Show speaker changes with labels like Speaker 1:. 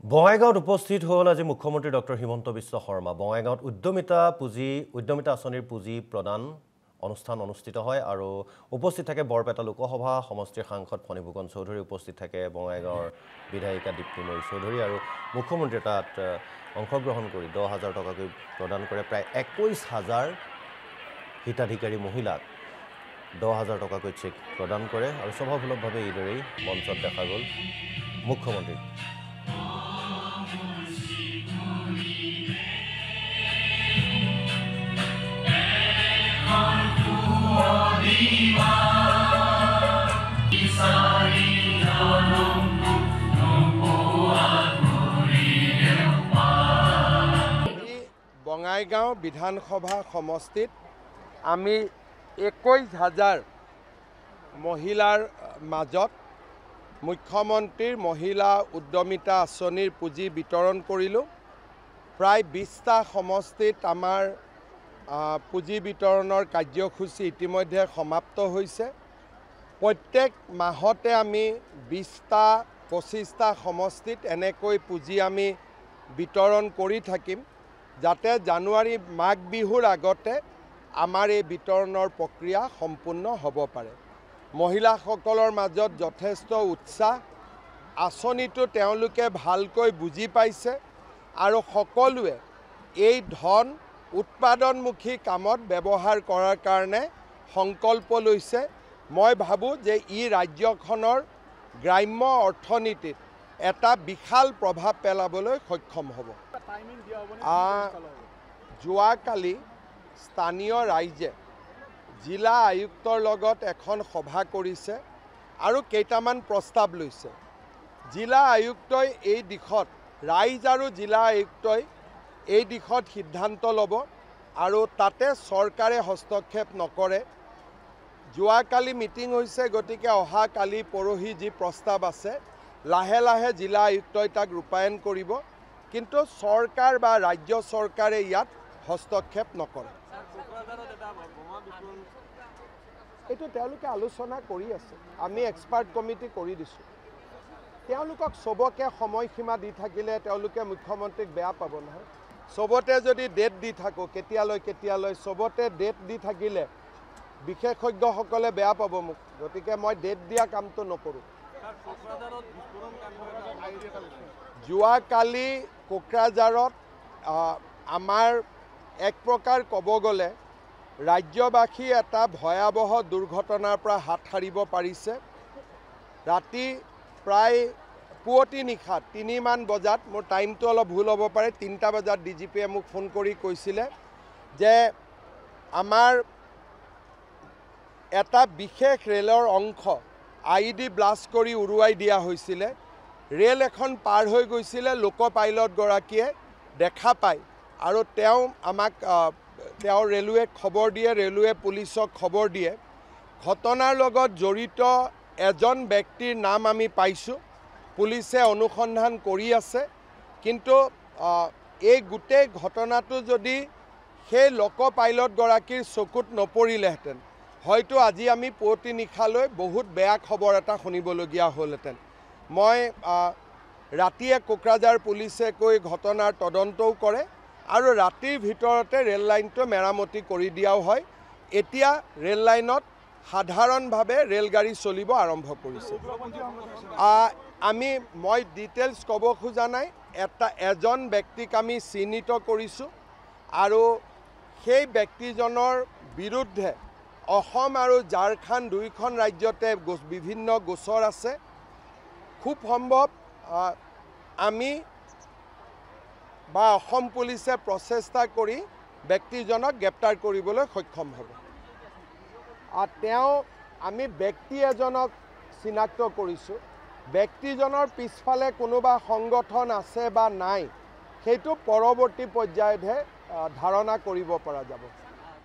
Speaker 1: বঙাইগাঁৱত উপস্থিত হ'ল আজি মুখ্যমন্ত্ৰী ডক্টৰ হিমন্ত বিশ্ব শৰ্মা। বঙাইগাঁৱত উদ্যমিতা আঁচনিৰ পুঁজি প্ৰদান অনুষ্ঠান অনুষ্ঠিত হয় আৰু উপস্থিত থাকে বৰপেটা লোকসভা সমষ্টিৰ সাংসদ ফণী ফুকন চৌধুৰী, উপস্থিত থাকে বঙাইগাঁৱৰ বিধায়িকা দীপ্তিময়ী চৌধুৰী আৰু মুখ্যমন্ত্ৰীয়ে তাত অংশগ্ৰহণ কৰি 10,000 টকাকৈ প্ৰদান কৰে। প্ৰায় 21,000 হিতাধিকাৰী মহিলাক 10,000 টকাকৈ চেক প্ৰদান কৰে আৰু স্বভাৱসুলভভাৱে এইদৰেই মঞ্চত দেখা গ'ল মুখ্যমন্ত্ৰী।
Speaker 2: বঙাইগাঁও বিধানসভা সমষ্টিত আমি 21,000 মহিলাৰ মাজত মুখ্যমন্ত্ৰীৰ মহিলা উদ্যমিতা আঁচনিৰ পুঁজি বিতৰণ কৰিলোঁ। প্ৰায় 20টা সমষ্টিত আমাৰ পুঁজি বিতৰণৰ কাৰ্যসূচী ইতিমধ্যে সমাপ্ত হৈছে। প্ৰত্যেক মাহতে আমি 20টা 25টা সমষ্টিত এনেকৈ পুঁজি আমি বিতৰণ কৰি থাকিম, যাতে জানুৱাৰী মাঘ বিহুৰ আগতে আমাৰ এই বিতৰণৰ প্ৰক্ৰিয়া সম্পূৰ্ণ হ'ব পাৰে। মহিলাসকলৰ মাজত যথেষ্ট উৎসাহ, আঁচনিটো তেওঁলোকে ভালকৈ বুজি পাইছে আৰু সকলোৱে এই ধন উৎপাদনমুখী কামত ব্যৱহাৰ কৰাৰ কাৰণে সংকল্প লৈছে। মই ভাবোঁ যে ই ৰাজ্যখনৰ গ্ৰাম্য অৰ্থনীতিত এটা বিশাল প্ৰভাৱ পেলাবলৈ সক্ষম হ'ব। যোৱাকালি স্থানীয় ৰাইজে জিলা আয়ুক্তৰ লগত এখন সভা কৰিছে আৰু কেইটামান প্ৰস্তাৱ লৈছে। জিলা আয়ুক্তই এই দিশত, ৰাইজ আৰু জিলা আয়ুক্তই এই দিশত সিদ্ধান্ত ল'ব আৰু তাতে চৰকাৰে হস্তক্ষেপ নকৰে। যোৱাকালি মিটিং হৈছে, গতিকে অহা কালি পৰহি যি প্ৰস্তাৱ আছে লাহে লাহে জিলা আয়ুক্তই তাক ৰূপায়ণ কৰিব, কিন্তু চৰকাৰ বা ৰাজ্য চৰকাৰে ইয়াত হস্তক্ষেপ নকৰে। এইটো তেওঁলোকে আলোচনা কৰি আছে, আমি এক্সপাৰ্ট কমিটি কৰি দিছোঁ। তেওঁলোকক চবকে সময়সীমা দি থাকিলে তেওঁলোকে মুখ্যমন্ত্ৰীক বেয়া পাব নহয়। চবতে যদি ডেট দি থাকোঁ কেতিয়ালৈ চবতে ডেট দি থাকিলে বিশেষজ্ঞসকলে বেয়া পাব মোক, গতিকে মই ডেট দিয়া কামটো নকৰোঁ। যোৱাকালি কোকৰাঝাৰত আমাৰ এক প্ৰকাৰ ক'ব গ'লে ৰাজ্যবাসী এটা ভয়াৱহ দুৰ্ঘটনাৰ পৰা হাত সাৰিব পাৰিছে। ৰাতি প্ৰায় পুৱতি নিশা 3মান বজাত, মোৰ টাইমটো অলপ ভুল হ'ব পাৰে, 3টা বজাত DGPয়ে মোক ফোন কৰি কৈছিলে যে আমাৰ এটা বিশেষ ৰেলৰ অংশ IED ব্লাষ্ট কৰি উৰুৱাই দিয়া হৈছিলে। ৰেল এখন পাৰ হৈ গৈছিলে, লোক পাইলটগৰাকীয়ে দেখা পায় আৰু তেওঁ ৰেলৱেক খবৰ দিয়ে, ৰেলৱে পুলিচক খবৰ দিয়ে। ঘটনাৰ লগত জড়িত এজন ব্যক্তিৰ নাম আমি পাইছোঁ, পুলিচে অনুসন্ধান কৰি আছে, কিন্তু এই গোটেই ঘটনাটো যদি সেই লোক পাইলটগৰাকীৰ চকুত নপৰিলেহেঁতেন হয়তো আজি আমি পুৱতি নিশালৈ বহুত বেয়া খবৰ এটা শুনিবলগীয়া হ'লহেঁতেন। মই ৰাতিয়ে কোকৰাঝাৰ পুলিচে গৈ ঘটনাৰ তদন্তও কৰে আৰু ৰাতিৰ ভিতৰতে ৰেল লাইনটো মেৰামতি কৰি দিয়াও হয়। এতিয়া ৰেল লাইনত সাধাৰণভাৱে ৰেলগাড়ী চলিব আৰম্ভ কৰিছে। মই ডিটেইলছ ক'ব খোজা নাই। এজন ব্যক্তিক আমি চিহ্নিত কৰিছোঁ আৰু সেই ব্যক্তিজনৰ বিৰুদ্ধে অসম আৰু ঝাৰখণ্ড দুয়োখন ৰাজ্যতে বিভিন্ন গোচৰ আছে। খুব সম্ভৱ আমি বা অসম পুলিচে প্ৰচেষ্টা কৰি ব্যক্তিজনক গ্ৰেপ্তাৰ কৰিবলৈ সক্ষম হ'ব। আমি ব্যক্তি এজনক চিনাক্ত কৰিছোঁ। ব্যক্তিজনৰ পিছফালে কোনোবা সংগঠন আছে বা নাই সেইটো পৰৱৰ্তী পৰ্যায়তহে ধাৰণা কৰিব পৰা যাব।